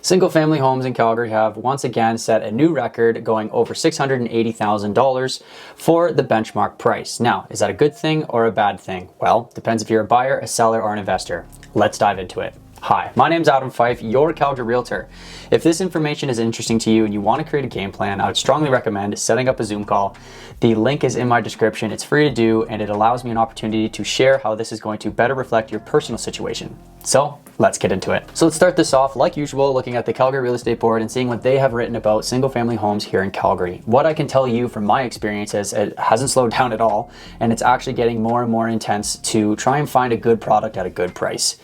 Single family homes in Calgary have once again set a new record, going over $680,000 for the benchmark price. Now, is that a good thing or a bad thing? Well, depends if you're a buyer, a seller, or an investor. Let's dive into it. Hi, my name's Fyfe, your Calgary Realtor. If this information is interesting to you and you want to create a game plan, I would strongly recommend setting up a Zoom call. The link is in my description. It's free to do, and it allows me an opportunity to share how this is going to better reflect your personal situation. So let's get into it. So let's start this off like usual, looking at the Calgary Real Estate Board and seeing what they have written about single family homes here in Calgary. What I can tell you from my experience is it hasn't slowed down at all, and it's actually getting more and more intense to try and find a good product at a good price.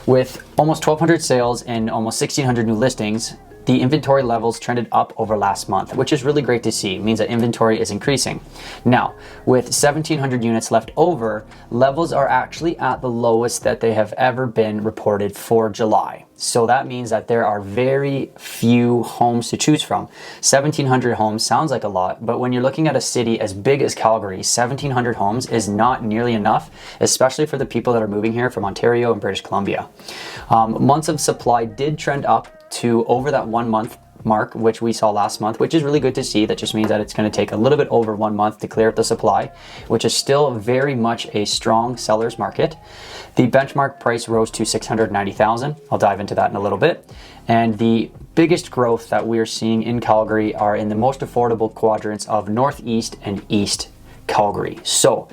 With almost 1,200 sales and almost 1,600 new listings, the inventory levels trended up over last month, which is really great to see. It means that inventory is increasing. Now, with 1,700 units left over, levels are actually at the lowest that they have ever been reported for July. So that means that there are very few homes to choose from. 1,700 homes sounds like a lot, but when you're looking at a city as big as Calgary, 1,700 homes is not nearly enough, especially for the people that are moving here from Ontario and British Columbia. Months of supply did trend up to over that 1 month mark, which we saw last month, which is really good to see. That just means that it's going to take a little bit over 1 month to clear up the supply, which is still very much a strong seller's market. The benchmark price rose to $690,000. I'll dive into that in a little bit. And the biggest growth that we are seeing in Calgary are in the most affordable quadrants of Northeast and East Calgary. So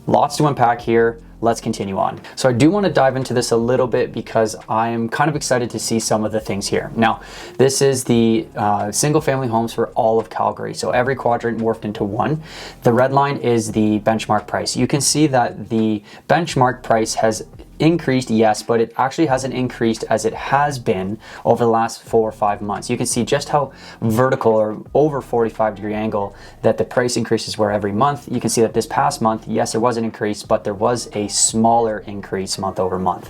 lots to unpack here. Let's continue on. So I do want to dive into this a little bit because I'm kind of excited to see some of the things here. Now, this is the single family homes for all of Calgary. So every quadrant morphed into one. The red line is the benchmark price. You can see that the benchmark price has increased, yes, but it actually hasn't increased as it has been over the last 4 or 5 months. You can see just how vertical or over 45-degree angle that the price increases were every month. You can see that this past month, yes, there was an increase, but there was a smaller increase month over month.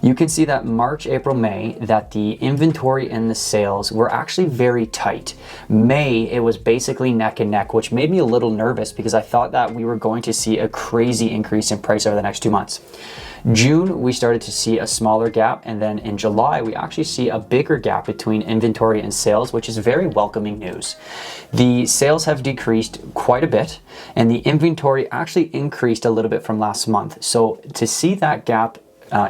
You can see that March, April, May, that the inventory and the sales were actually very tight. May, it was basically neck and neck, which made me a little nervous because I thought that we were going to see a crazy increase in price over the next 2 months. June, we started to see a smaller gap, and then in July, we actually see a bigger gap between inventory and sales, which is very welcoming news. The sales have decreased quite a bit, and the inventory actually increased a little bit from last month. So to see that gap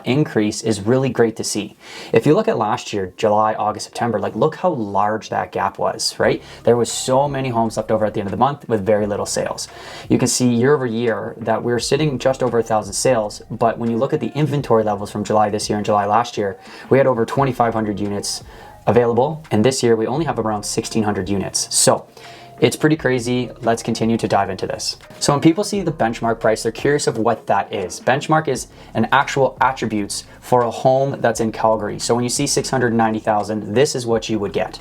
increase is really great to see. If you look at last year, July, August, September, like look how large that gap was, right? There was so many homes left over at the end of the month with very little sales. You can see year over year that we're sitting just over 1,000 sales, but when you look at the inventory levels from July this year and July last year, we had over 2,500 units available, and this year we only have around 1,600 units. So it's pretty crazy. Let's continue to dive into this. So when people see the benchmark price, they're curious of what that is. Benchmark is an actual attributes for a home that's in Calgary. So when you see 690,000, this is what you would get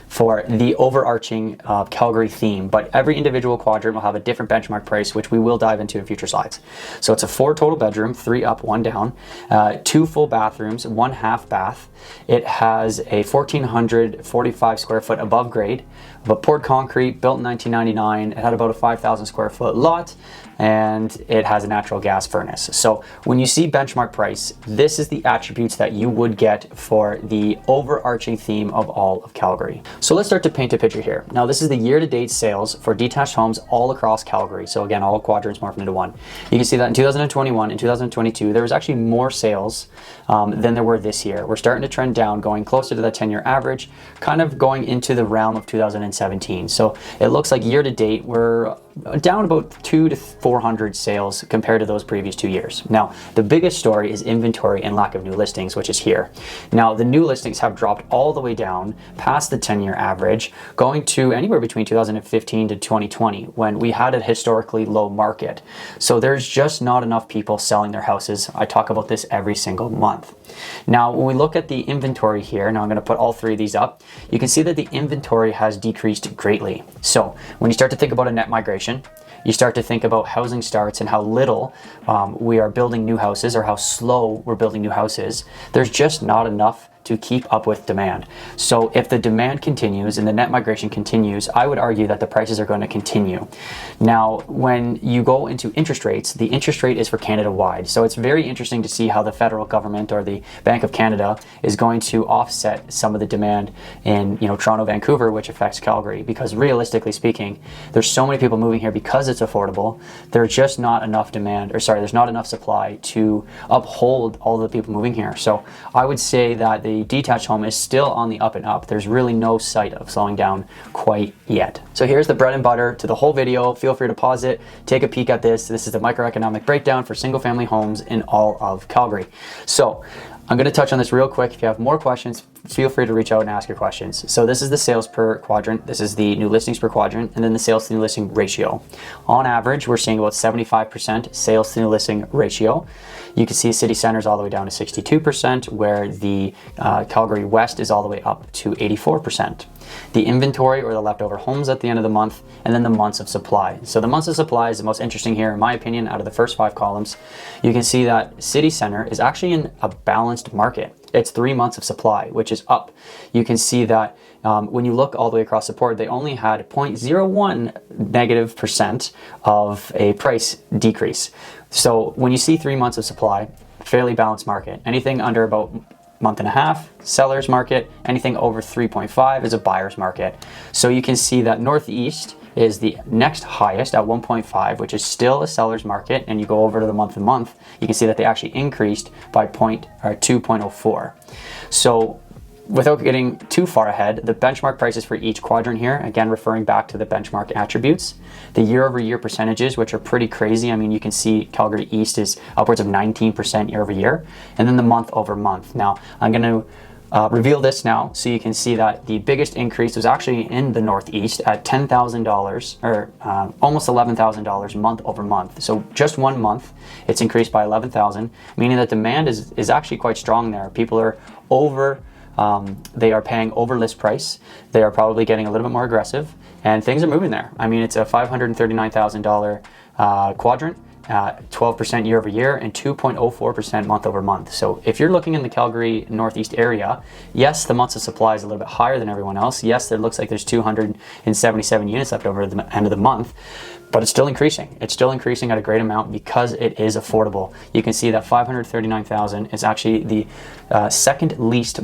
for the overarching Calgary theme. But every individual quadrant will have a different benchmark price, which we will dive into in future slides. So it's a 4 total bedroom, 3 up, 1 down, 2 full bathrooms, 1 half bath. It has a 1,445 square foot above grade, but poured concrete, built in 1999. It had about a 5,000 square foot lot, and it has a natural gas furnace. So when you see benchmark price, this is the attributes that you would get for the overarching theme of all of Calgary. So let's start to paint a picture here. Now this is the year-to-date sales for detached homes all across Calgary. So again, all quadrants morphed into one. You can see that in 2021 and 2022, there was actually more sales than there were this year. We're starting to trend down, going closer to that 10-year average, kind of going into the realm of 2017. So it looks like year-to-date, we're down about 200 to 400 sales compared to those previous 2 years. Now, the biggest story is inventory and lack of new listings, which is here. Now, the new listings have dropped all the way down past the 10-year average, going to anywhere between 2015 to 2020 when we had a historically low market. So there's just not enough people selling their houses. I talk about this every single month. Now, when we look at the inventory here, now I'm going to put all 3 of these up, you can see that the inventory has decreased greatly. So when you start to think about a net migration, you start to think about housing starts and how little we are building new houses or how slow we're building new houses. There's just not enough to to keep up with demand. So if the demand continues and the net migration continues, I would argue that the prices are going to continue. Now, when you go into interest rates, the interest rate is for Canada-wide. So it's very interesting to see how the federal government or the Bank of Canada is going to offset some of the demand in, Toronto, Vancouver, which affects Calgary, because realistically speaking, there's so many people moving here because it's affordable. There's just not enough there's not enough supply to uphold all the people moving here. So I would say that the detached home is still on the up and up. There's really no sight of slowing down quite yet. So here's the bread and butter to the whole video. Feel free to pause it, take a peek at this. This is the microeconomic breakdown for single family homes in all of Calgary. So I'm going to touch on this real quick. If you have more questions, feel free to reach out and ask your questions. So this is the sales per quadrant. This is the new listings per quadrant, and then the sales to new listing ratio. On average, we're seeing about 75% sales to new listing ratio. You can see city centers all the way down to 62%, where the Calgary West is all the way up to 84%. The inventory, or the leftover homes at the end of the month, and then the months of supply. So the months of supply is the most interesting here, in my opinion, out of the first 5 columns. You can see that city center is actually in a balanced market. It's 3 months of supply, which is up. You can see that when you look all the way across the board, they only had 0.01 negative percent of a price decrease. So when you see 3 months of supply, fairly balanced market. Anything under about month and a half, seller's market. Anything over 3.5 is a buyer's market. So you can see that Northeast is the next highest at 1.5, which is still a seller's market. And you go over to the month and month, you can see that they actually increased by 2.04. So without getting too far ahead, the benchmark prices for each quadrant here, again, referring back to the benchmark attributes, the year-over-year percentages, which are pretty crazy. I mean, you can see Calgary East is upwards of 19% year-over-year, and then the month-over-month. Now, I'm going to reveal this now so you can see that the biggest increase was actually in the Northeast at $10,000, or almost $11,000 month-over-month. So just 1 month, it's increased by $11,000, meaning that demand is actually quite strong there. People are they are paying over list price. They are probably getting a little bit more aggressive, and things are moving there. I mean, it's a $539,000 quadrant, 12% year over year, and 2.04% month over month. So if you're looking in the Calgary Northeast area, yes, the months of supply is a little bit higher than everyone else. Yes, it looks like there's 277 units left over at the end of the month, but it's still increasing. It's still increasing at a great amount because it is affordable. You can see that 539,000 is actually the second least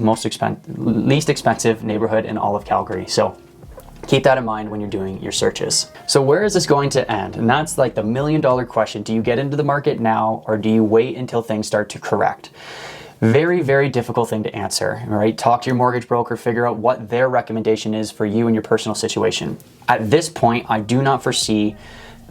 expensive neighborhood in all of Calgary. So keep that in mind when you're doing your searches. So where is this going to end? And that's like the $1,000,000 question. Do you get into the market now, or do you wait until things start to correct? Very, very difficult thing to answer, right? Talk to your mortgage broker, figure out what their recommendation is for you and your personal situation. At this point, I do not foresee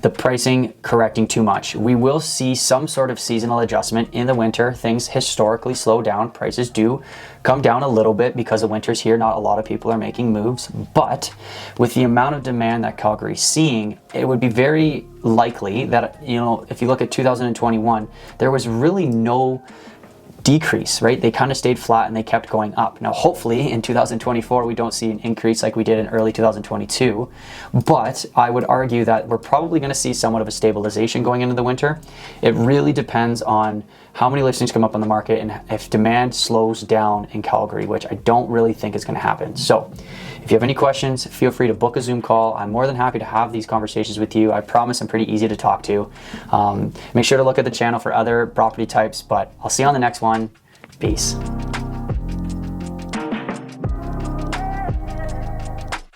the pricing correcting too much. We will see some sort of seasonal adjustment in the winter. Things historically slow down. Prices do come down a little bit because the winter's here. Not a lot of people are making moves, but with the amount of demand that Calgary's seeing, it would be very likely that, if you look at 2021, there was really no decrease, right? They kind of stayed flat and they kept going up. Now, hopefully in 2024, we don't see an increase like we did in early 2022, but I would argue that we're probably going to see somewhat of a stabilization going into the winter. It really depends on how many listings come up on the market and if demand slows down in Calgary, which I don't really think is going to happen. So if you have any questions, feel free to book a Zoom call. I'm more than happy to have these conversations with you. I promise I'm pretty easy to talk to. Make sure to look at the channel for other property types, but I'll see you on the next one. Peace.